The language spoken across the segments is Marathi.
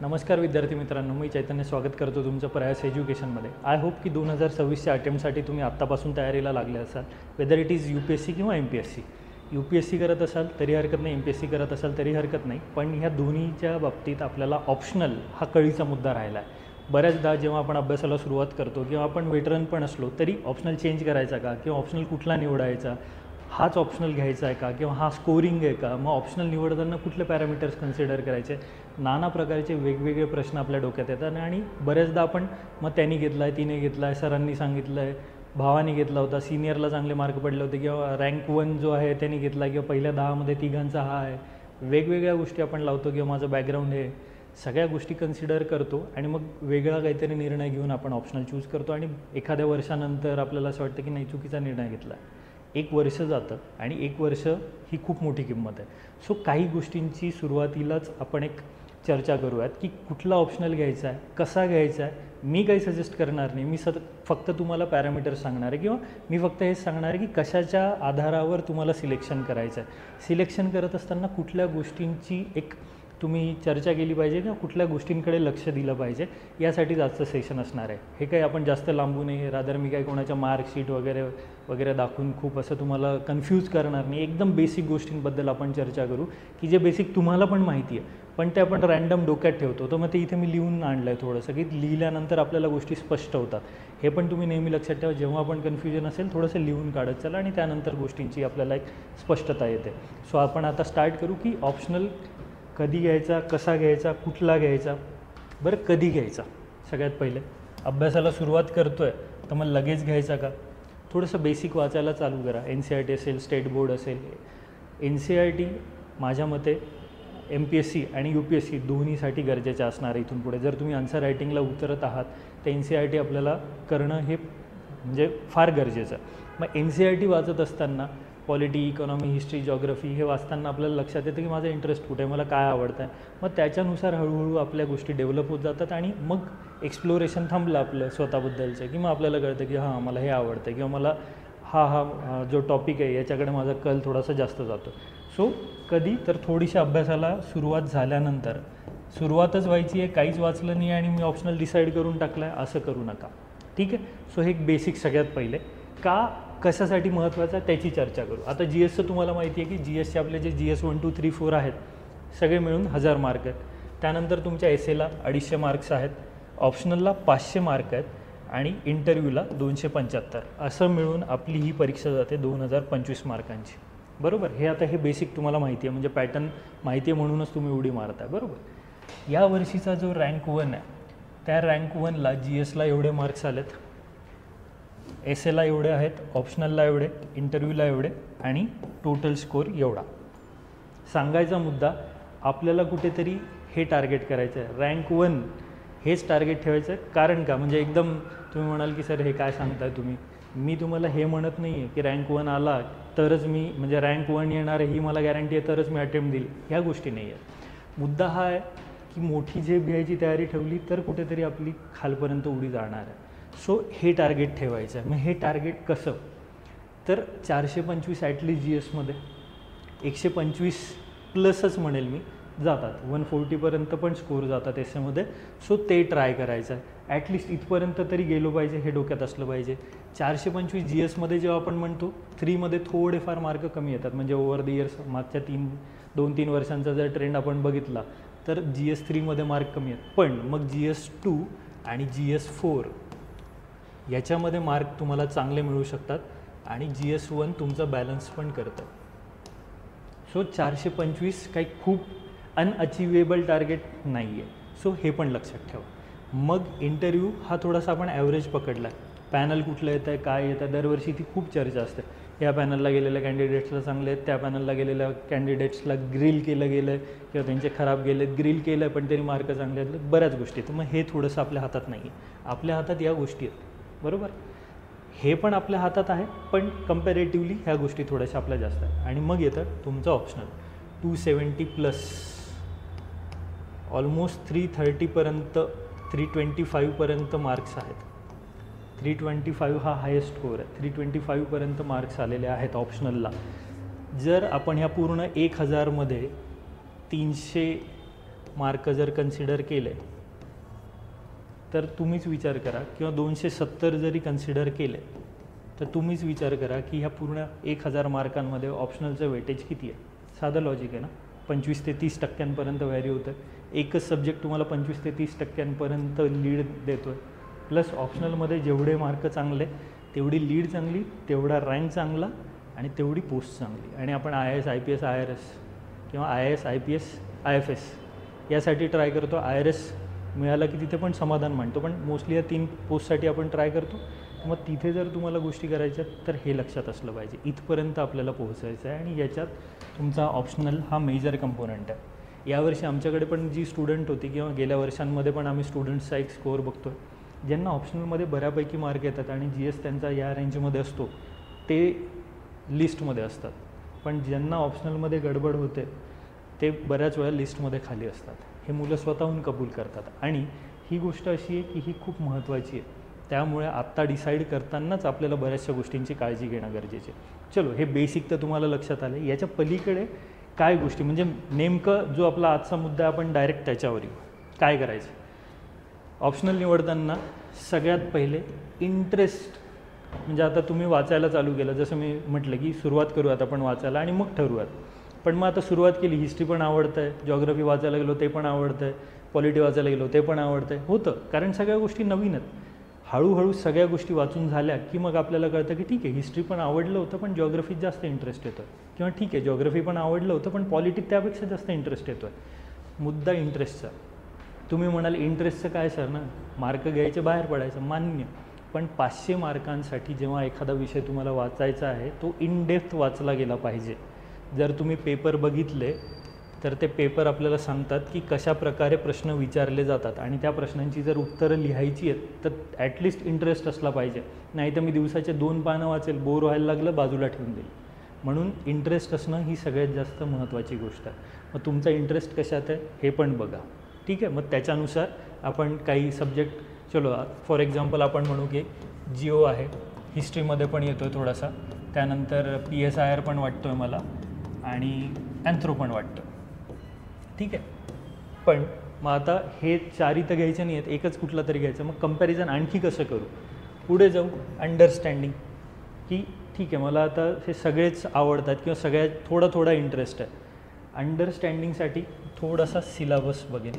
नमस्कार विद्यार्थी मित्रांनो, मी चैतन्य स्वागत करतो तुमचं प्रयास एज्युकेशनमध्ये. आय होप की 2026च्या अटेम्प्टसाठी तुम्ही आत्तापासून तयारीला लागले असाल. वेदर इट इज UPSC किंवा MPSC. UPSC करत असाल तरी हरकत नाही, MPSC करत असाल तरी हरकत नाही, पण ह्या दोन्हीच्या बाबतीत आपल्याला ऑप्शनल हा कळीचा मुद्दा राहिला आहे. बऱ्याचदा जेव्हा आपण अभ्यासाला सुरुवात करतो किंवा आपण वेटरन पण असलो तरी ऑप्शनल चेंज करायचा का, किंवा ऑप्शनल कुठला निवडायचा, हाच ऑप्शनल घ्यायचा आहे का, किंवा हा स्कोरिंग आहे का, मग ऑप्शनल निवडताना कुठले पॅरामीटर्स कन्सिडर करायचे, नाना प्रकारचे वेगवेगळे प्रश्न आपल्या डोक्यात येतात. आणि बऱ्याचदा आपण मग त्यांनी घेतला आहे, तिने घेतला आहे, सरांनी सांगितलं आहे, भावाने घेतला होता, सिनियरला चांगले मार्क पडले होते, किंवा रँक 1 जो आहे त्यांनी घेतला, किंवा पहिल्या 10मध्ये तिघांचा हा आहे, वेगवेगळ्या गोष्टी आपण लावतो, किंवा माझं बॅकग्राऊंड हे सगळ्या गोष्टी कन्सिडर करतो आणि मग वेगळा काहीतरी निर्णय घेऊन आपण ऑप्शनल चूज करतो. आणि एखाद्या वर्षानंतर आपल्याला असं वाटतं की नाही, चुकीचा निर्णय घेतला आहे. 1 वर्ष जातं आणि 1 वर्ष ही खूप मोठी किंमत आहे. सो काही गोष्टींची सुरुवातीलाच आपण एक चर्चा करूयात की कुठला ऑप्शनल घ्यायचा आहे, कसा घ्यायचा आहे. मी काही सजेस्ट करणार नाही, मी फक्त तुम्हाला पॅरामीटर्स सांगणार आहे, किंवा मी फक्त हेच सांगणार आहे की कशाच्या आधारावर तुम्हाला सिलेक्शन करायचं आहे. सिलेक्शन करत असताना कुठल्या गोष्टींची एक तुम्ही चर्चा केली पाहिजे किंवा कुठल्या गोष्टींकडे लक्ष दिलं पाहिजे, यासाठी आजचं सेशन असणार आहे. हे काही आपण जास्त लांबू नये, रादर मी काही कोणाच्या मार्कशीट वगैरे दाखवून खूप असं तुम्हाला कन्फ्यूज करणार नाही. एकदम बेसिक गोष्टींबद्दल आपण चर्चा करू की जे बेसिक तुम्हाला पण माहिती आहे, पण ते आपण रँडम डोक्यात ठेवतो. तर मग ते इथे मी लिहून आणलं आहे थोडंसं, की लिहिल्यानंतर आपल्याला गोष्टी स्पष्ट होतात. हे पण तुम्ही नेहमी लक्षात ठेवा, जेव्हा आपण कन्फ्युजन असेल थोडंसं लिहून काढत चला आणि त्यानंतर गोष्टींची आपल्याला एक स्पष्टता येते. सो आपण आता स्टार्ट करू की ऑप्शनल कधी घ्यायचा, कसा घ्यायचा, कुठला घ्यायचा. बरं, कधी घ्यायचा. सगळ्यात पहिले अभ्यासाला सुरुवात करतो आहे तर मग लगेच घ्यायचा का, थोडंसं बेसिक वाचायला चालू करा. NCERT असेल, स्टेट बोर्ड असेल. NCERT माझ्या मते MPSC आणि UPSC दोन्हीसाठी गरजेचं असणार आहे इथून पुढे. जर तुम्ही आन्सर रायटिंगला उतरत आहात तर NCERT आपल्याला करणं हे म्हणजे फार गरजेचं आहे. मग NCERT वाचत असताना पॉलिटी, इकॉनॉमी, हिस्ट्री, जॉग्रफी हे वाचताना आपल्याला लक्षात येतं की माझा इंटरेस्ट कुठे आहे, मला काय आवडतं आहे. मग त्याच्यानुसार हळूहळू आपल्या गोष्टी डेव्हलप होत जातात आणि मग एक्सप्लोरेशन थांबलं आपलं स्वतःबद्दलचं, की मग आपल्याला कळतं की हां, मला हे आवडतं, किंवा मला हा जो टॉपिक आहे याच्याकडे माझा कल थोडासा जास्त जातो. सो कधी तर थोडीशी अभ्यासाला सुरुवात झाल्यानंतर, सुरुवातच व्हायची आहे, काहीच वाचलं नाही आणि मी ऑप्शनल डिसाईड करून टाकलं आहे, असं करू नका. ठीक आहे. सो हे एक बेसिक सगळ्यात पहिले का कशासाठी महत्त्वाचं आहे त्याची चर्चा करू. आता GSचं तुम्हाला माहिती आहे की GSचे आपले जे GS 1, 2, 3, 4 आहेत सगळे मिळून 1000 मार्क आहेत. त्यानंतर तुमच्या एसेला 250 मार्क्स आहेत, ऑप्शनलला 500 मार्क आहेत आणि इंटरव्ह्यूला 275. असं मिळून आपली ही परीक्षा जाते 2025 मार्कांची. बरोबर. हे आता हे बेसिक तुम्हाला माहिती आहे, म्हणजे पॅटर्न माहिती आहे म्हणूनच तुम्ही उडी मारताय. बरोबर. या वर्षीचा जो रँक 1 आहे त्या रँक 1ला GSला एवढे मार्क्स आलेत, एसेला एवढे आहेत, ऑप्शनलला एवढे, इंटरव्ह्यूला एवढे आणि टोटल स्कोर एवढा. सांगायचा मुद्दा, आपल्याला कुठेतरी हे टार्गेट करायचं आहे, रँक 1 हेच टार्गेट ठेवायचं आहे. कारण का, म्हणजे एकदम तुम्ही म्हणाल की सर हे काय सांगताय तुम्ही, मी तुम्हाला हे म्हणत नाही आहे की रँक 1 आला तरच मी, म्हणजे रँक 1 येणार आहे ही मला गॅरंटी आहे तरच मी अटेम्प्ट देईल, ह्या गोष्टी नाही आहेत. मुद्दा हा आहे की मोठी झेप घ्यायची तयारी ठेवली तर कुठेतरी आपली खालपर्यंत उडी जाणार आहे. सो हे टार्गेट ठेवायचं आहे. मग हे टार्गेट कसं, तर 425 ॲटलीस्ट GSमध्ये, 125 प्लसच म्हणेल मी, जातात. 140पर्यंत पण स्कोर जातात एसेमध्ये. सो ते ट्राय करायचं आहे. ॲटलिस्ट इथपर्यंत तरी गेलो पाहिजे, हे डोक्यात असलं पाहिजे. 425 GSमध्ये जेव्हा आपण म्हणतो 3मध्ये थोडेफार मार्क कमी येतात, म्हणजे ओव्हर द इयर्स मागच्या 2-3 वर्षांचा जर ट्रेंड आपण बघितला तर GS 3मध्ये मार्क कमी आहेत. पण मग GS 2 आणि GS 4 याच्यामध्ये मार्क तुम्हाला चांगले मिळू शकतात आणि GS 1 तुमचा बॅलन्स पण करतं. सो 425 काही खूप अनअचिवेबल टार्गेट नाही आहे. सो हे पण लक्षात ठेवा. मग इंटरव्ह्यू हा थोडासा आपण ॲव्हरेज पकडला आहे. पॅनल कुठलं येतं आहे, काय येतं आहे, दरवर्षी ती खूप चर्चा असते. या पॅनलला गेलेल्या कॅन्डिडेट्सला चांगले आहेत, त्या पॅनलला गेलेल्या कॅन्डिडेट्सला ग्रिल केलं गेलं आहे, किंवा त्यांचे खराब गेले, ग्रिल केलं आहे पण तरी मार्क चांगले आहेत, बऱ्याच गोष्टी. तर मग हे थोडंसं आपल्या हातात नाही आहे. आपल्या हातात या गोष्टी आहेत. बरोबर. हे पण आपल्या हातात आहे, पण कंपॅरेटिव्हली ह्या गोष्टी थोड्याशा आपल्या जास्त आहेत. आणि मग येतं तुमचं ऑप्शनल 270+, ऑलमोस्ट 330पर्यंत, 325पर्यंत मार्क्स आहेत. 325 हा हायेस्ट स्कोअर आहे. 325पर्यंत मार्क्स आलेले आहेत ऑप्शनलला. जर आपण ह्या पूर्ण 1000मध्ये 300 मार्क जर कन्सिडर केले तर तुम्हीच विचार करा, किंवा 270 जरी कन्सिडर केले तर तुम्हीच विचार करा की ह्या पूर्ण 1000 मार्कांमध्ये ऑप्शनलचं वेटेज किती आहे. साधं लॉजिक आहे ना. 25 ते 30% व्हॅरी होतं. एकच सब्जेक्ट तुम्हाला 25 ते 30% लीड देतो आहे. प्लस ऑप्शनलमध्ये जेवढे मार्क चांगले तेवढी लीड चांगली, तेवढा रँक चांगला आणि तेवढी पोस्ट चांगली. आणि आपण IAS, IPS, IRS किंवा IAS, IPS, IFS यासाठी ट्राय करतो. IRS मिळालं की तिथे पण समाधान मानतो, पण मोस्टली या 3 पोस्टसाठी आपण ट्राय करतो. मग तिथे जर तुम्हाला गोष्टी करायच्या तर हे लक्षात असलं पाहिजे, इथपर्यंत आपल्याला पोहोचायचं आहे आणि याच्यात तुमचा ऑप्शनल हा मेजर कंपोनंट आहे. यावर्षी आमच्याकडे पण जी स्टुडंट होती किंवा गेल्या वर्षांमध्ये पण आम्ही स्टुडंट्सचा एक स्कोअर बघतो आहे, ज्यांना ऑप्शनलमध्ये बऱ्यापैकी मार्क येतात आणि GS त्यांचा या रेंजमध्ये असतो ते लिस्टमध्ये असतात. पण ज्यांना ऑप्शनलमध्ये गडबड होते ते बऱ्याच वेळा लिस्टमध्ये खाली असतात. हे मुलं स्वतःहून कबूल करतात आणि ही गोष्ट अशी आहे की ही खूप महत्त्वाची आहे. त्यामुळे आत्ता डिसाईड करतानाच आपल्याला बऱ्याचशा गोष्टींची काळजी घेणं गरजेचे. चलो, हे बेसिक तर तुम्हाला लक्षात आलं. याच्या पलीकडे काय गोष्टी, म्हणजे नेमकं जो आपला आजचा मुद्दा आपण डायरेक्ट त्याच्यावर येऊ. काय करायचं ऑप्शनल निवडताना? सगळ्यात पहिले इंटरेस्ट, म्हणजे आता तुम्ही वाचायला चालू केलं, जसं मी म्हटलं की सुरुवात करूयात आपण वाचायला आणि मग ठरवूयात. पण मग आता सुरुवात केली, हिस्ट्री पण आवडतं आहे, जॉग्रफी वाचायला गेलो ते पण आवडतं आहे, पॉलिटी वाचायला गेलो ते पण आवडतं आहे. होतं, कारण सगळ्या गोष्टी नवीन आहेत. हळूहळू सगळ्या गोष्टी वाचून झाल्या की मग आपल्याला कळतं की ठीक आहे, हिस्ट्री पण आवडलं होतं पण जॉग्रफीत जास्त इंटरेस्ट येतो आहे, किंवा ठीक आहे जॉग्रफी पण आवडलं होतं पण पॉलिटीत त्यापेक्षा जास्त इंटरेस्ट येतो आहे. मुद्दा इंटरेस्टचा. तुम्ही म्हणाल इंटरेस्टचं काय सर ना, मार्क घ्यायचे बाहेर पडायचं, मान्य. पण 500 मार्कांसाठी जेव्हा एखादा विषय तुम्हाला वाचायचा आहे तो इन डेप्थ वाचला गेला पाहिजे. जर तुम्ही पेपर बघितले तर ते पेपर आपल्याला सांगतात की कशा प्रकारे प्रश्न विचारले जातात आणि त्या प्रश्नांची जर उत्तरं लिहायची आहेत तर ॲटलिस्ट इंटरेस्ट असला पाहिजे. नाही तर मी दिवसाचे 2 पानं वाचेल, बोर व्हायला लागलं, बाजूला ठेवून देईल. म्हणून इंटरेस्ट असणं ही सगळ्यात जास्त महत्त्वाची गोष्ट आहे. मग तुमचा इंटरेस्ट कशात आहे हे पण बघा. ठीक आहे, मग त्याच्यानुसार आपण काही सब्जेक्ट, चलो फॉर एक्झाम्पल आपण म्हणू की जिओ आहे, हिस्ट्रीमध्ये पण येतो आहे थोडासा, त्यानंतर PSIR पण वाटतो आहे मला आणि अँथ्रो पण वाटतं. ठीक आहे, पण मग आता हे 4 तर घ्यायचे नाही आहेत, एकच कुठला तरी घ्यायचं. मग कंपॅरिझन आणखी कसं करू? पुढे जाऊ अंडरस्टँडिंग, की ठीक आहे मला आता हे सगळेच आवडतात किंवा सगळ्यात थोडा थोडा इंटरेस्ट आहे. अंडरस्टँडिंगसाठी थोडासा सिलेबस बघेन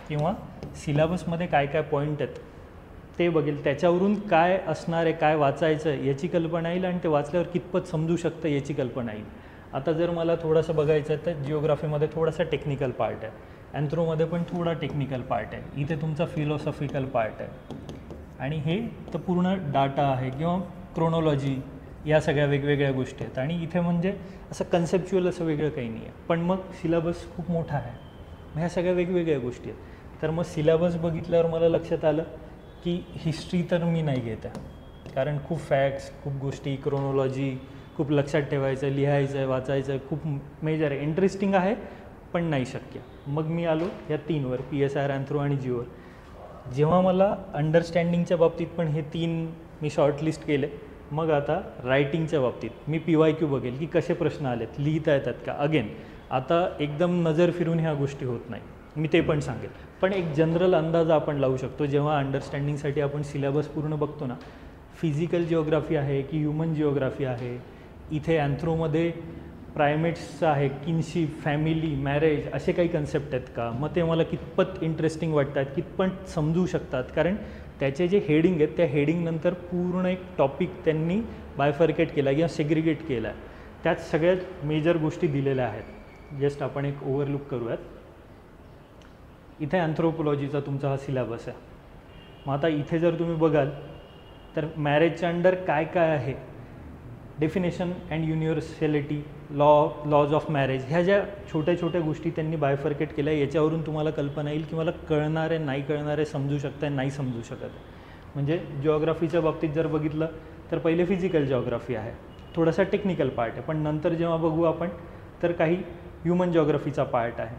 किंवा सिलेबसमध्ये काय काय पॉईंट आहेत ते बघेल. त्याच्यावरून काय असणार आहे, काय वाचायचं आहे याची कल्पना येईल आणि ते वाचल्यावर कितपत समजू शकतं याची कल्पना येईल. आता जर मला थोडंसं बघायचं आहे तर जिओग्राफीमध्ये थोडासा टेक्निकल पार्ट आहे, अँथ्रोमध्ये पण थोडा टेक्निकल पार्ट आहे, इथे तुमचा फिलॉसॉफिकल पार्ट आहे आणि हे तर पूर्ण डाटा आहे किंवा क्रोनॉलॉजी, या सगळ्या वेगवेगळ्या गोष्टी आहेत. आणि इथे म्हणजे असं कन्सेप्च्युअल असं वेगळं काही नाही आहे, पण मग सिलेबस खूप मोठा आहे. मग ह्या सगळ्या वेगवेगळ्या गोष्टी आहेत. तर मग सिलेबस बघितल्यावर मला लक्षात आलं की हिस्ट्री तर मी नाही घेत आहे, कारण खूप फॅक्ट्स, खूप गोष्टी, क्रोनॉलॉजी खूप लक्षात ठेवायचं, लिहायचं आहे, वाचायचं आहे, खूप मेजर आहे, इंटरेस्टिंग आहे पण नाही शक्य. मग मी आलो या 3वर, PSIR, अँथ्रो आणि जिओवर. जेव्हा मला अंडरस्टँडिंगच्या बाबतीत पण हे 3 मी शॉर्टलिस्ट केले. मग आता रायटिंगच्या बाबतीत मी PYQ बघेल की कसे प्रश्न आलेत, लिहिता येतात का. अगेन आता एकदम नजर फिरून ह्या गोष्टी होत नाही, मी ते पण सांगेल. पण एक जनरल अंदाज आपण लावू शकतो जेव्हा अंडरस्टँडिंगसाठी आपण सिलेबस पूर्ण बघतो ना. फिजिकल जिओग्राफी आहे की ह्युमन जिओग्राफी आहे, इथे अँथ्रोमध्ये प्रायमेट्सचं आहे, किनशिप, फॅमिली, मॅरेज, असे काही कन्सेप्ट आहेत का. मग ते मला कितपत इंटरेस्टिंग वाटतात, कितपत समजू शकतात, कारण त्याचे जे हेडिंग आहेत त्या हेडिंगनंतर पूर्ण एक टॉपिक त्यांनी बायफर्केट केला किंवा सेग्रिगेट केला आहे. त्यात सगळ्यात मेजर गोष्टी दिलेल्या आहेत. जस्ट आपण एक ओव्हरलुक करूयात. इथे अँथ्रोपोलॉजीचा तुमचा हा सिलेबस आहे. मग आता इथे जर तुम्ही बघाल तर मॅरेजच्या अंडर काय काय आहे, definition and universality, laws of marriage, ह्या ज्या छोट्या छोट्या गोष्टी त्यांनी बायफर्केट केल्या, याच्यावरून तुम्हाला कल्पना येईल की मला कळणार आहे, नाही कळणार आहे, समजू शकतं आहे, नाही समजू शकत. म्हणजे जिओग्राफीच्या बाबतीत जर बघितलं तर पहिले फिजिकल जिओग्राफी आहे, थोडासा टेक्निकल पार्ट आहे, पण नंतर जेव्हा बघू आपण तर काही ह्युमन जिओग्राफीचा पार्ट आहे,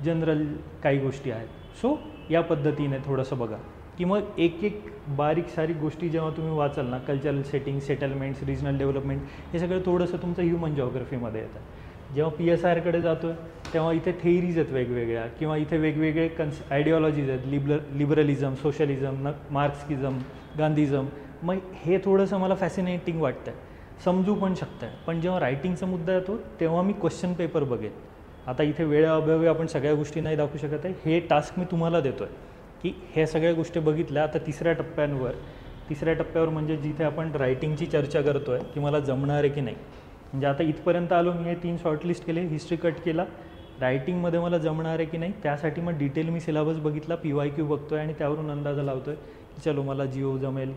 जनरल काही गोष्टी आहेत. सो या पद्धतीने थोडंसं बघा की मग एक एक बारीक सारीक गोष्टी जेव्हा तुम्ही वाचाल ना, cultural setting, settlements, regional development, हे सगळं थोडंसं तुमचं ह्युमन जिओग्राफीमध्ये येतं. जेव्हा PSIRकडे जातो आहे तेव्हा इथे थेअरीज आहेत वेगवेगळ्या, किंवा इथे वेगवेगळे आयडिओलॉजीज आहेत, लिबरलिझम, सोशलिझम, मार्क्सिझम, गांधीझम. मग हे थोडंसं मला फॅसिनेटिंग वाटतं आहे, समजू पण शकतं आहे. पण जेव्हा रायटिंगचा मुद्दा येतो तेव्हा मी क्वेश्चन पेपर बघेन. आता इथे वेळेअभावी आपण सगळ्या गोष्टी नाही दाखवू शकत आहे. हे टास्क मी तुम्हाला देतो आहे की ह्या सगळ्या गोष्टी बघितल्या. आता तिसऱ्या टप्प्यावर म्हणजे जिथे आपण रायटिंगची चर्चा करतो आहे की मला जमणार आहे की नाही. म्हणजे आता इथपर्यंत आलो मी, हे 3 शॉर्टलिस्ट केले, हिस्ट्री कट केला, रायटिंगमध्ये मला जमणार आहे की नाही त्यासाठी मग डिटेल मी सिलेबस बघितला, PYQ बघतो आहे आणि त्यावरून अंदाजा लावतो आहे की चलो मला जिओ जमेल,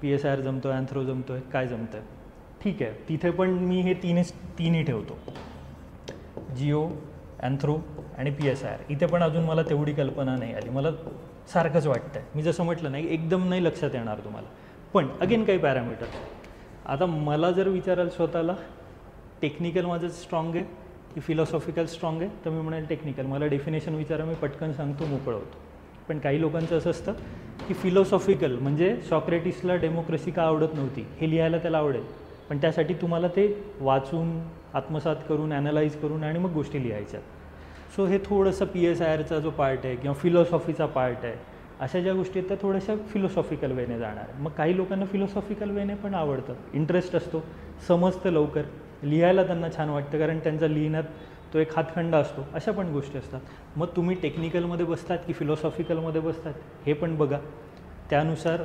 PSIR जमतो आहे, अँथ्रो जमतो आहे, काय जमतं आहे. ठीक आहे, तिथे पण मी हे तीनही ठेवतो, जिओ, अँथ्रो आणि PSIR. इथे पण अजून मला तेवढी कल्पना नाही आली, मला सारखंच वाटतं आहे. मी जसं म्हटलं नाही, एकदम नाही लक्षात येणार तुम्हाला. पण अगेन काही पॅरामीटर्स. आता मला जर विचाराल स्वतःला टेक्निकल माझं स्ट्रॉंग आहे की फिलॉसॉफिकल स्ट्रॉंग आहे, तर मी म्हणेल टेक्निकल. मला डेफिनेशन विचारा, मी पटकन सांगतो, मोकळं होतो. पण काही लोकांचं असं असतं की फिलॉसॉफिकल म्हणजे सॉक्रेटिसला डेमोक्रेसी का आवडत नव्हती हे लिहायला त्याला आवडेल, पण त्यासाठी तुम्हाला ते वाचून, आत्मसात करून, ॲनालाइज करून आणि मग गोष्टी लिहायच्या. सो हे थोडंसं PSIRचा जो पार्ट आहे किंवा फिलॉसॉफीचा पार्ट आहे, अशा ज्या गोष्टी आहेत त्या थोड्याशा फिलॉसॉफिकल वेने जाणार. मग काही लोकांना फिलॉसॉफिकल वेने पण आवडतं, इंटरेस्ट असतो, समजतं लवकर, लिहायला त्यांना छान वाटतं कारण त्यांचा लिहिण्यात तो एक हातखंडा असतो. अशा पण गोष्टी असतात. मग तुम्ही टेक्निकलमध्ये बसतात की फिलॉसॉफिकलमध्ये बसतात हे पण बघा, त्यानुसार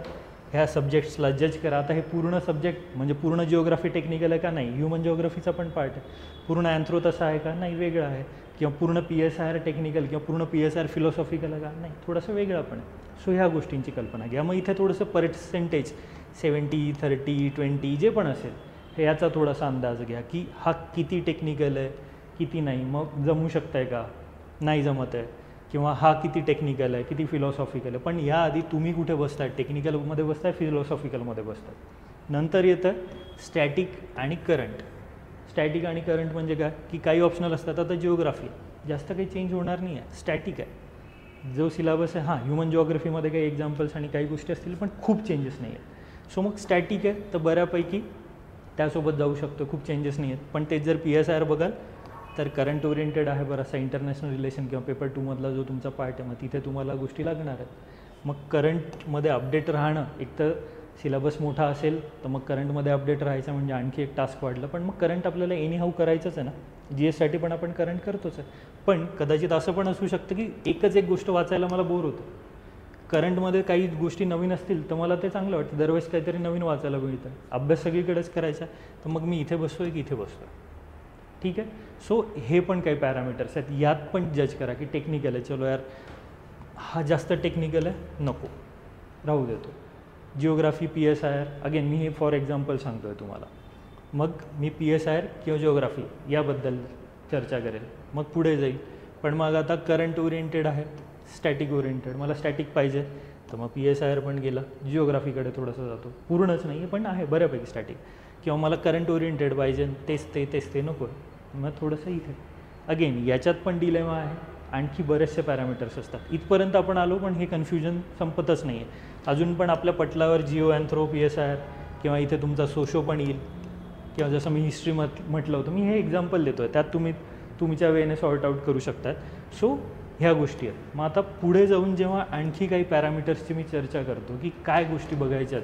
ह्या सब्जेक्ट्सला जज करा. आता हे पूर्ण सब्जेक्ट म्हणजे पूर्ण जिओग्राफी टेक्निकल आहे का नाही, ह्युमन जिओग्राफीचा पण पार्ट आहे, पूर्ण अँथ्रो तसा आहे का नाही, वेगळा आहे, किंवा पूर्ण PSIR टेक्निकल किंवा पूर्ण PSIR फिलॉसॉफिकल आहे का नाही, थोडंसं वेगळं पण आहे. सो ह्या गोष्टींची कल्पना घ्या. मग इथे थोडंसं पर्सेंटेज 70, 30, 20 जे पण असेल हे याचा थोडासा अंदाज घ्या की हा किती टेक्निकल आहे, किती नाही, मग जमू शकतं आहे का, नाही जमत आहे, किंवा हा किती टेक्निकल आहे, किती फिलॉसॉफिकल आहे. पण याआधी तुम्ही कुठे बसताय, टेक्निकलमध्ये बसताय, फिलॉसॉफिकलमध्ये बसताय. नंतर येतं स्टॅटिक आणि करंट. स्टॅटिक आणि करंट म्हणजे काय की काही ऑप्शनल असतात. आता जिओग्राफी जास्त काही चेंज होणार नाही आहे, स्टॅटिक आहे जो सिलेबस आहे. हां, ह्युमन जिओग्राफीमध्ये काही एक्झाम्पल्स आणि काही गोष्टी असतील पण खूप चेंजेस नाही आहेत. सो मग स्टॅटिक आहे तर बऱ्यापैकी त्यासोबत जाऊ शकतो, खूप चेंजेस नाही आहेत. पण तेच जर PSIR बघाल तर करंट ओरिएंटेड आहे बराचसा, इंटरनॅशनल रिलेशन किंवा पेपर 2 मधला जो तुमचा पार्ट आहे, मग तिथे तुम्हाला गोष्टी लागणार आहेत. मग करंटमध्ये अपडेट राहणं, एक तर सिलेबस मोठा असेल तर मग करंटमध्ये अपडेट राहायचं म्हणजे आणखी एक टास्क वाढलं. पण मग करंट आपल्याला एनी करायचंच आहे ना, GSसाठी पण आपण करंट करतोच आहे. पण कदाचित असं पण असू शकतं की एकच एक गोष्ट वाचायला मला बोर होतं. करंटमध्ये काही गोष्टी नवीन असतील तर मला ते चांगलं वाटतं, दरवेळेस काहीतरी नवीन वाचायला मिळतं. अभ्यास सगळीकडेच करायचा तर मग मी इथे बसतो आहे की इथे बसतो आहे. ठीक आहे. सो हे पण काही पॅरामीटर्स आहेत, यात पण जज करा की टेक्निकल आहे, चलो यार हा जास्त टेक्निकल आहे, नको, राहू देतो. जिओग्राफी, PSIR, अगेन मी हे फॉर एक्झाम्पल सांगतो आहे तुम्हाला. मग मी PSIR किंवा जिओग्राफी याबद्दल चर्चा करेल, मग पुढे जाईल. पण मग आता करंट ओरिएंटेड आहे, स्टॅटिक ओरिएंटेड, मला स्टॅटिक पाहिजे तर मग PSIR पण गेलं, जिओग्राफीकडे थोडंसं जातो, पूर्णच नाही पण आहे बऱ्यापैकी स्टॅटिक. किंवा मला करंट ओरिएंटेड पाहिजे, तेच ते नको, मग थोडंसं इथे. अगेन याच्यात पण डिलेमा आहे, आणखी बरेचसे पॅरामीटर्स असतात. इथपर्यंत आपण आलो पण हे कन्फ्युजन संपतच नाही आहे. अजून पण आपल्या पटलावर जिओ, अँथ्रो, PSIR किंवा इथे तुमचा सोशो पण येईल, किंवा जसं मी हिस्ट्री म्हटलं होतं, मी हे एक्झाम्पल देतो आहे, त्यात तुम्ही तुमच्या वेने सॉर्ट आऊट करू शकतात. सो ह्या गोष्टी आहेत. मग आता पुढे जाऊन जेव्हा आणखी काही पॅरामीटर्सची मी चर्चा करतो की काय गोष्टी बघायच्यात,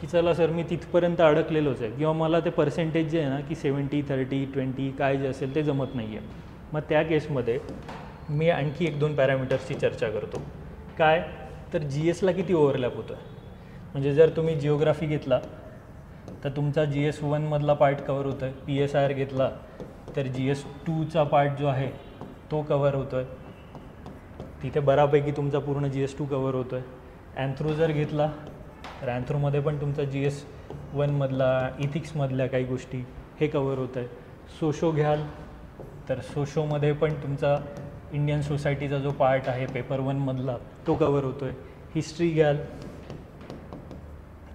की चला सर मी तिथपर्यंत अडकलेलोच आहे, किंवा मला ते पर्सेंटेज जे आहे ना की 70, 30, 20 काय जे असेल ते जमत नाही आहे, मग त्या केसमध्ये मी आणखी 1-2 पॅरामीटर्सची चर्चा करतो. काय तर GSला किती ओव्हरलॅप होतो आहे. म्हणजे जर तुम्ही जिओग्राफी घेतला तर तुमचा GS1 मधला पार्ट कवर होतो आहे, PSIR घेतला तर GS2चा पार्ट जो आहे तो कवर होतो आहे, तिथे बऱ्यापैकी तुमचा पूर्ण GS2 कवर होतो आहे. अँथ्रो जर घेतला तर अँथ्रोमध्ये पण तुमचा GS1 मधला, इथिक्समधल्या काही गोष्टी हे कवर होतं आहे. सोशो घ्याल तर सोशोमध्ये पण तुमचा इंडियन सोसायटीचा जो पार्ट आहे पेपर 1 मधला तो कवर होतो आहे. हिस्ट्री घ्याल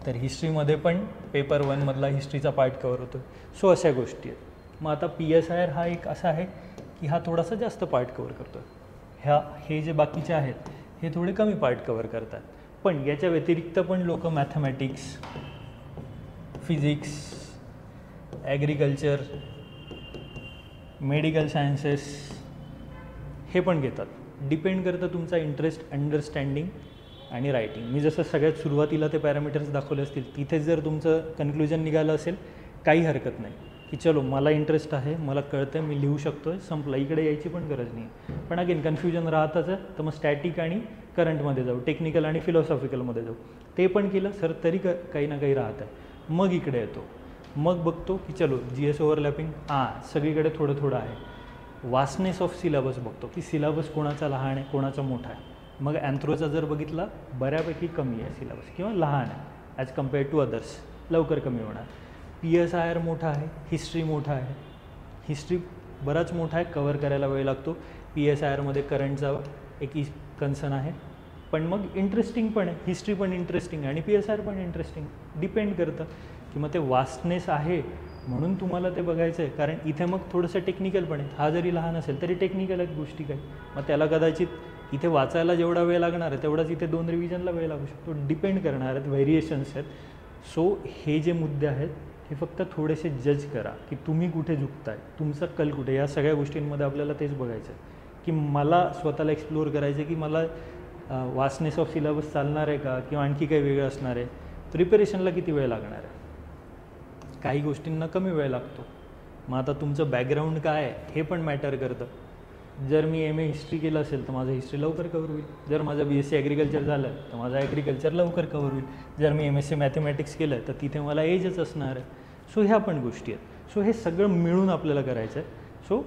तर हिस्ट्रीमध्ये पण पेपर 1 मधला हिस्ट्रीचा पार्ट कवर होतो आहे. सो अशा गोष्टी आहेत. मग आता PSIR हा एक असा आहे की हा थोडासा जास्त पार्ट कवर करतो आहे, हे जे बाकीचे आहेत हे थोडे कमी पार्ट कवर करतात. पण याच्या व्यतिरिक्त पण लोक mathematics, physics, agriculture, medical sciences हे पण घेतात. डिपेंड करतं तुमचा इंटरेस्ट, अंडरस्टँडिंग आणि रायटिंग. मी जसं सगळ्यात सुरुवातीला ते पॅरामीटर्स दाखवले असतील, तिथेच जर तुमचं कन्क्लुजन निघालं असेल काही हरकत नाही की चलो मला इंटरेस्ट आहे, मला कळतं आहे, मी लिहू शकतो आहे, संपलं, इकडे यायची पण गरज नाही. पण अगेन कन्फ्युजन राहतच आहे, तर मग स्टॅटिक आणि करंटमध्ये जाऊ, टेक्निकल आणि फिलॉसॉफिकलमध्ये जाऊ. ते पण केलं सर तरी काही ना काही राहत आहे. मग इकडे येतो, मग बघतो की चलो GS ओव्हरलॅपिंग सगळीकडे थोडं थोडं आहे. वास्टनेस ऑफ सिलेबस बघतो की सिलेबस कोणाचा लहान आहे, कोणाचा मोठा आहे. मग अँथ्रोचा जर बघितला बऱ्यापैकी कमी आहे सिलेबस किंवा लहान आहे ॲज कम्पेअर्ड टू अदर्स, लवकर कमी होणार. PSIR मोठा आहे, हिस्ट्री मोठा आहे, हिस्ट्री बराच मोठा आहे, कवर करायला वेळ लागतो. PSIRमध्ये करंटचा एक कन्सर्न आहे, पण मग इंटरेस्टिंग पण आहे, हिस्ट्री पण इंटरेस्टिंग आहे आणि PSIR पण इंटरेस्टिंग. डिपेंड करतं की मग ते वास्टनेस आहे म्हणून तुम्हाला ते बघायचं आहे. कारण इथे मग थोडंसं टेक्निकल पण आहे, हा जरी लहान असेल तरी टेक्निकल आहेत गोष्टी काही, मग त्याला कदाचित इथे वाचायला जेवढा वेळ लागणार आहे तेवढाच इथे 2 रिव्हिजनला वेळ लागू शकतो. डिपेंड करणार आहेत, व्हेरिएशन्स आहेत. सो हे जे मुद्दे आहेत हे फक्त थोडेसे जज करा की तुम्ही कुठे झुकताय, तुमचा कल कुठे. या सगळ्या गोष्टींमध्ये आपल्याला तेच बघायचं आहे की मला स्वतःला एक्सप्लोअर करायचं आहे की मला वास्टनेस ऑफ सिलेबस चालणार आहे का किंवा आणखी काही वेगळं असणार आहे. प्रिपरेशनला किती वेळ लागणार आहे, काही गोष्टींना कमी वेळ लागतो. मग आता तुमचं बॅकग्राऊंड काय आहे हे पण मॅटर करतं. जर मी MA हिस्ट्री केलं असेल तर माझं हिस्ट्री लवकर कवर होईल. जर माझं BSc ॲग्रिकल्चर झालं तर माझं ॲग्रिकल्चर लवकर कवर होईल. जर मी MSc मॅथमॅटिक्स केलं तर तिथे मला एजच असणार आहे. सो ह्या पण गोष्टी आहेत. सो हे सगळं मिळून आपल्याला करायचं आहे. सो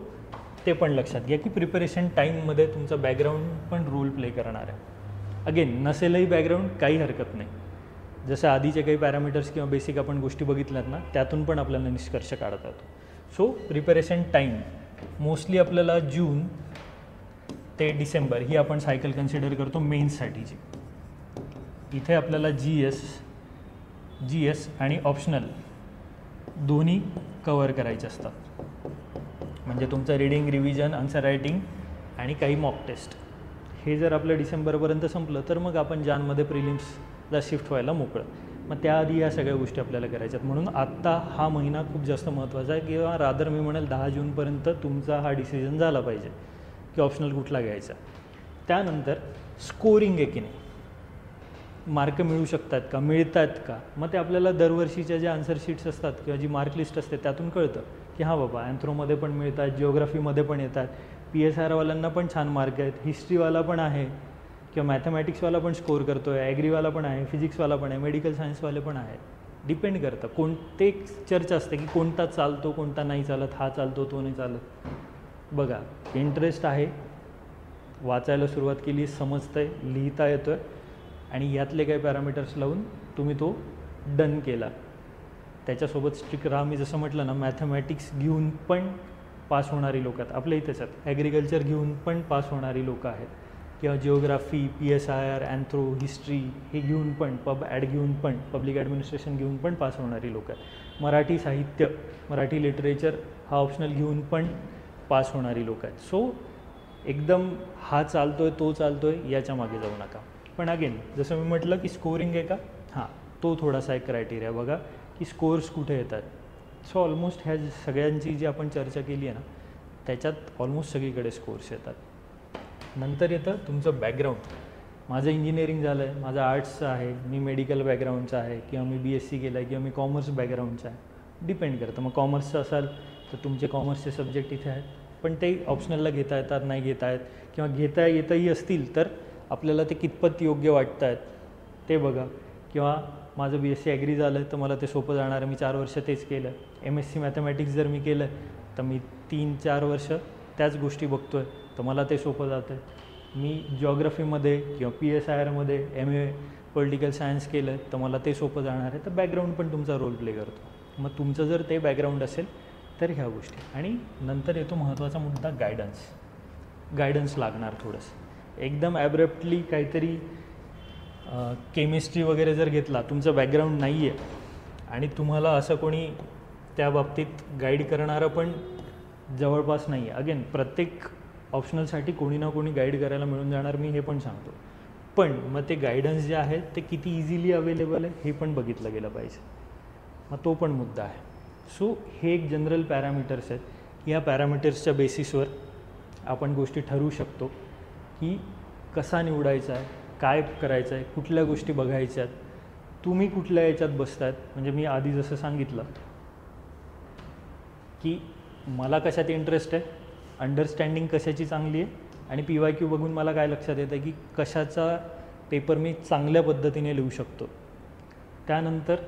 ते पण लक्षात घ्या की प्रिपरेशन टाईममध्ये तुमचा बॅकग्राऊंड पण रोल प्ले करणार आहे. अगेन नसेलही बॅकग्राऊंड काही हरकत नाही. जसं आधीचे काही पॅरामीटर्स किंवा बेसिक आपण गोष्टी बघितल्यात ना, त्यातून पण आपल्याला निष्कर्ष काढता येतो. सो प्रिपरेशन टाईम मोस्टली आपल्याला जून ते डिसेंबर ही आपण सायकल कन्सिडर करतो मेन्ससाठीची. इथे आपल्याला GS आणि ऑप्शनल दोन्ही कवर करायचे असतात. म्हणजे तुमचं रीडिंग, रिव्हिजन, आन्सर रायटिंग आणि काही मॉक टेस्ट. हे जर आपलं डिसेंबरपर्यंत संपलं तर मग आपण जानमध्ये प्रिलिम्सला शिफ्ट व्हायला मोकळं. मग त्याआधी ह्या सगळ्या गोष्टी आपल्याला करायच्यात. म्हणून आत्ता हा महिना खूप जास्त महत्त्वाचा आहे, किंवा रादर मी म्हणेल 10 जूनपर्यंत तुमचा हा डिसिजन झाला पाहिजे की ऑप्शनल कुठला घ्यायचा. त्यानंतर स्कोरिंग आहे की नाही, मार्क मिळू शकतात का, मिळत आहेत का. मग ते आपल्याला दरवर्षीच्या ज्या आन्सर शीट्स असतात किंवा जी मार्क लिस्ट असते त्यातून कळतं की हां बाबा अँथ्रोमध्ये पण मिळत आहेत, जिओग्राफीमध्ये पण येतात, PSIRवाल्यांना पण छान मार्क आहेत, हिस्ट्रीवाला पण आहे किंवा मॅथमॅटिक्सवाला पण स्कोर करतो आहे, ॲग्रीवाला पण आहे, फिजिक्सवाला पण आहे, मेडिकल सायन्सवाले पण आहेत. डिपेंड करतं. कोणते चर्चा असते की कोणता चालतो कोणता नाही चालत, हा चालतो तो नाही चालत. बघा इंटरेस्ट आहे, वाचायला सुरुवात केली, समजतं आहे, लिहिता येतो आहे आणि यातले काही पॅरामीटर्स लावून तुम्ही तो डन केला. त्याच्यासोबत स्ट्रिक्ट राहा. मी जसं म्हटलं ना, मॅथमॅटिक्स घेऊन पण पास होणारी लोक आहेत आपल्या इथेच आहेत, ॲग्रिकल्चर घेऊन पण पास होणारी लोकं आहेत, किंवा जिओग्राफी, PSIR, अँथ्रो, हिस्ट्री हे घेऊन पण, ॲड घेऊन पण, पब्लिक ॲडमिनिस्ट्रेशन घेऊन पण पास होणारी लोकं आहेत. मराठी साहित्य, मराठी लिटरेचर हा ऑप्शनल घेऊन पण पास होणारी लोकं आहेत. सो एकदम हा चालतो आहे तो चालतो आहे याच्या मागे जाऊ नका. पण अगेन जसं मी म्हटलं की स्कोरिंग आहे का, हां तो थोडासा एक क्रायटेरिया बघा की स्कोर्स कुठे येतात. सो ऑलमोस्ट ह्या सगळ्यांची जी आपण चर्चा केली आहे ना, त्याच्यात ऑलमोस्ट सगळीकडे स्कोर्स येतात. नंतर येतं तुमचं बॅकग्राऊंड. माझं इंजिनिअरिंग झालं आहे, माझं आर्ट्सचं आहे, मी मेडिकल बॅकग्राऊंडचं आहे, किंवा मी BSc केलं आहे, किंवा मी कॉमर्स बॅकग्राऊंडचं आहे. डिपेंड करतं. मग कॉमर्सचं असाल तर तुमचे कॉमर्सचे सब्जेक्ट इथे आहेत, पण ते ऑप्शनलला घेता येतात, नाही घेता आहेत, किंवा घेता येतही असतील तर आपल्याला ते कितपत योग्य वाटत आहेत ते बघा. किंवा माझं BSc ॲग्री झालं तर मला ते सोपं जाणार आहे, मी 4 वर्ष तेच केलं. MSc मॅथमॅटिक्स जर मी केलं तर मी 3-4 वर्ष त्याच गोष्टी बघतो आहे तर मला ते सोपं जातं आहे. मी जिओग्राफीमध्ये किंवा PSIRमध्ये MA पॉलिटिकल सायन्स केलं तर मला ते सोपं जाणार आहे. तर बॅकग्राऊंड पण तुमचा रोल प्ले करतो. मग तुमचं जर ते बॅकग्राऊंड असेल तर ह्या गोष्टी. आणि नंतर येतो महत्त्वाचा मुद्दा, गायडन्स लागणार थोडंसं. एकदम ॲब्रप्टली काहीतरी केमिस्ट्री वगैरे जर घेतला, तुमचं बॅकग्राऊंड नाही आहे आणि तुम्हाला असं कोणी त्या बाबतीत गाईड करणारं पण जवळपास नाही आहे. अगेन प्रत्येक ऑप्शनलसाठी कोणी ना कोणी गाईड करायला मिळून जाणार, मी हे पण सांगतो. पण मग ते गायडन्स जे आहेत ते किती इझिली अवेलेबल आहे हे पण बघितलं गेलं पाहिजे. मग तो पण मुद्दा आहे. सो हे एक जनरल पॅरामीटर्स आहेत या पॅरामीटर्सच्या बेसिसवर आपण गोष्टी ठरवू शकतो की कसा निवडायचा आहे, काय करायचं आहे, कुठल्या गोष्टी बघायच्या आहेत, तुम्ही कुठल्या याच्यात बसतायत. म्हणजे मी आधी जसं सांगितलं की मला कशात इंटरेस्ट आहे, अंडरस्टँडिंग कशाची चांगली आहे, आणि PYQ बघून मला काय लक्षात येतं की कशाचा पेपर मी चांगल्या पद्धतीने लिहू शकतो. त्यानंतर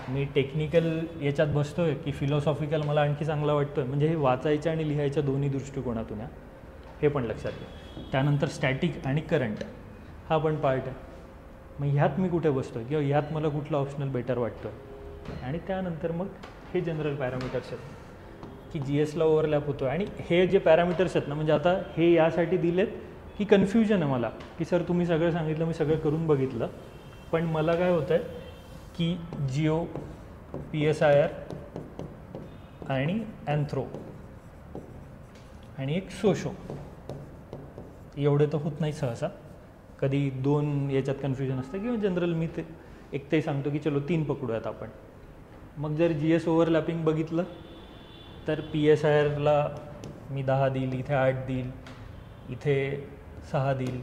मी टेक्निकल याच्यात बसतो आहे की फिलॉसॉफिकल मला आणखी चांगला वाटतो आहे. म्हणजे हे वाचायच्या आणि लिहायच्या दोन्ही दृष्टिकोनातून आहे, हे पण लक्षात घ्या. त्यानंतर स्टॅटिक आणि करंट हा पण पार्ट आहे. मग ह्यात मी कुठे बसतो आहे किंवा ह्यात मला कुठला ऑप्शनल बेटर वाटतो आहे. आणि त्यानंतर मग हे जनरल पॅरामीटर्स आहेत की GSला ओव्हरलॅप होतो. आणि हे जे पॅरामीटर्स आहेत ना, म्हणजे आता हे यासाठी दिलेत की कन्फ्युजन आहे मला की सर तुम्ही सगळं सांगितलं, मी सगळं करून बघितलं, पण मला काय होतं आहे की जिओ, PSIR आणि अँथ्रो आणि एक सोशो एवढे तर होत नाही सहसा. कधी 2 याच्यात कन्फ्युजन असतं किंवा जनरल मी ते सांगतो की चलो 3 पकडूयात आपण. मग जर GS ओव्हरलॅपिंग बघितलं तर PSIRला मी 10 देईल, इथे 8 देईल, इथे 6 देईल.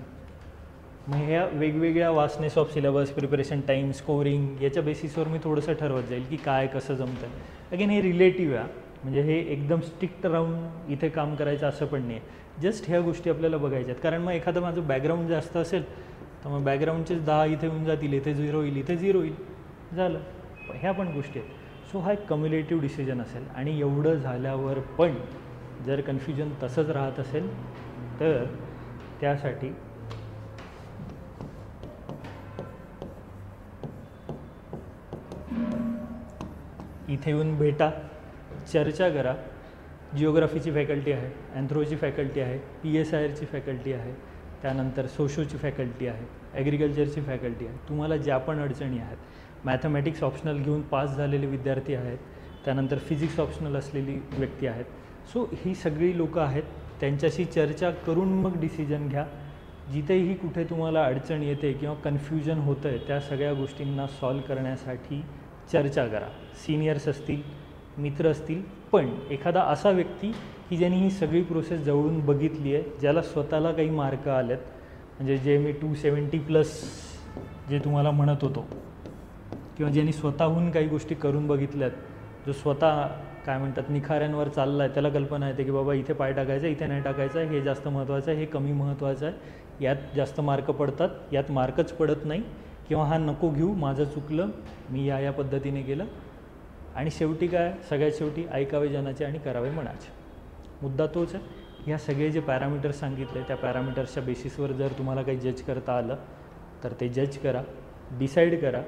मग ह्या वेगवेगळ्या vastness of syllabus, preparation time, scoring याच्या बेसिसवर मी थोडंसं ठरवत जाईल की काय कसं जमतं आहे. अगेन हे रिलेटिव्ह आहे, म्हणजे हे एकदम स्ट्रिक्ट राहून इथे काम करायचं असं पण नाही आहे. जस्ट ह्या गोष्टी आपल्याला बघायच्या आहेत. कारण मग एखादं माझं बॅकग्राऊंड जास्त असेल तर मग बॅकग्राऊंडचेच 10 इथे होऊन जातील, इथे 0 येईल, इथे 0 येईल, झालं. ह्या पण गोष्टी आहेत. सो हा एक कम्युलेटिव्ह डिसिजन असेल. आणि एवढं झाल्यावर पण जर कन्फ्युजन तसंच राहत असेल तर त्यासाठी इथे येऊन भेटा, चर्चा करा. जिओग्राफीची फॅकल्टी आहे, अँथ्रोची फॅकल्टी आहे, PSIRची फॅकल्टी आहे, त्यानंतर सोशोची फॅकल्टी आहे, ॲग्रिकल्चरची फॅकल्टी आहे. तुम्हाला ज्या पण अडचणी आहेत, मॅथमॅटिक्स ऑप्शनल घेऊन पास झालेले विद्यार्थी आहेत, त्यानंतर फिजिक्स ऑप्शनल असलेली व्यक्ती आहेत. सो ही सगळी लोकं आहेत, त्यांच्याशी चर्चा करून मग डिसिजन घ्या. जिथेही कुठे तुम्हाला अडचण येते किंवा कन्फ्युजन होतं आहे त्या सगळ्या गोष्टींना सॉल्व करण्यासाठी चर्चा करा. सिनियर्स असतील, मित्र असतील, पण एखादा असा व्यक्ती की ज्यांनी ही सगळी प्रोसेस जवळून बघितली आहे, ज्याला स्वतःला काही मार्क आलेत, म्हणजे जे मी 270+ जे तुम्हाला म्हणत होतो, किंवा ज्यांनी स्वतःहून काही गोष्टी करून बघितल्यात, जो स्वतः काय म्हणतात निखाऱ्यांवर चालला आहे, त्याला कल्पना येते की बाबा इथे पाय टाकायचा, इथे नाही टाकायचं आहे, हे जास्त महत्त्वाचं आहे, हे कमी महत्त्वाचं आहे, यात जास्त मार्क पडतात, यात मार्कच पडत नाही, किंवा हा नको घेऊ, माझं चुकलं, मी या पद्धतीने केलं. आणि शेवटी काय, सगळ्यात शेवटी ऐकावे जनाचे आणि करावे मनाचे. मुद्दा तोच आहे. ह्या सगळे जे पॅरामीटर्स सांगितले त्या पॅरामीटर्सच्या बेसिसवर जर तुम्हाला काही जज करता आलं तर ते जज करा, डिसाईड करा,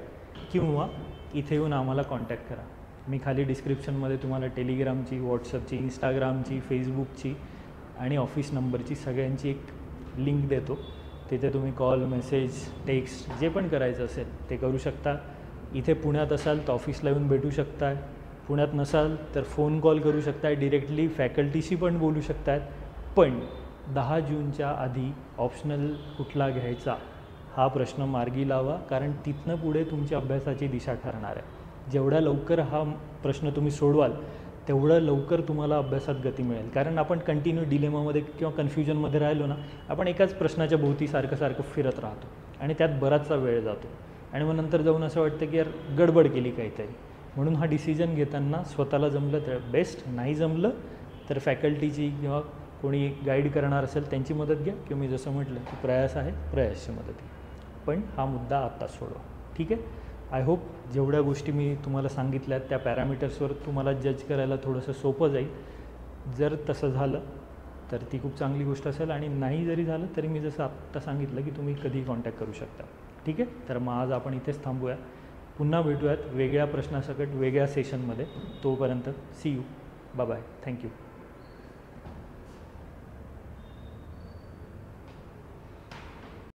किंवा इथे येऊन आम्हाला कॉन्टॅक्ट करा. मी खाली डिस्क्रिप्शनमध्ये तुम्हाला टेलिग्रामची, व्हॉट्सअपची, इंस्टाग्रामची, फेसबुकची आणि ऑफिस नंबरची सगळ्यांची एक लिंक देतो. तिथे तुम्ही कॉल, मेसेज, टेक्स्ट जे पण करायचं असेल ते करू शकता. इथे पुण्यात असाल तर ऑफिसला येऊन भेटू शकताय, पुण्यात नसाल तर फोन कॉल करू शकताय, डिरेक्टली फॅकल्टीशी पण बोलू शकतायत. पण 10 जूनच्या आधी ऑप्शनल कुठला घ्यायचा हा प्रश्न मार्गी लावा, कारण तिथनं पुढे तुमच्या अभ्यासाची दिशा ठरणार आहे. जेवढ्या लवकर हा प्रश्न तुम्ही सोडवाल तेवढं लवकर तुम्हाला अभ्यासात गती मिळेल. कारण आपण कंटिन्यू डिलेमामध्ये किंवा कन्फ्युजनमध्ये राहिलो ना, आपण एकाच प्रश्नाच्या भोवती सारखं फिरत राहतो आणि त्यात बराचसा वेळ जातो. आणि मग नंतर जाऊन असं वाटतं की यार गडबड केली काहीतरी. म्हणून हा डिसिजन घेताना स्वतःला जमलं तर बेस्ट, नाही जमलं तर फॅकल्टीची किंवा कोणी गाईड करणार असेल त्यांची मदत घ्या, किंवा मी जसं म्हटलं की प्रयास आहे, प्रयासची मदत घ्या. पण हा मुद्दा आत्ताच सोडवा. ठीक आहे. आय होप जेवढ्या गोष्टी मी तुम्हाला सांगितल्यात त्या पॅरामीटर्सवर तुम्हाला जज करायला थोडंसं सोपं जाईल. जर तसं झालं तर ती खूप चांगली गोष्ट असेल, आणि नाही जरी झालं तरी मी जसं आत्ता सांगितलं की तुम्ही कधीही कॉन्टॅक्ट करू शकता. ठीक आहे. तर मग आज आपण इथेच थांबूया. पुन्हा भेटूयात वेगळ्या प्रश्नासकट वेगळ्या सेशनमध्ये. तोपर्यंत see you, bye bye, thank you.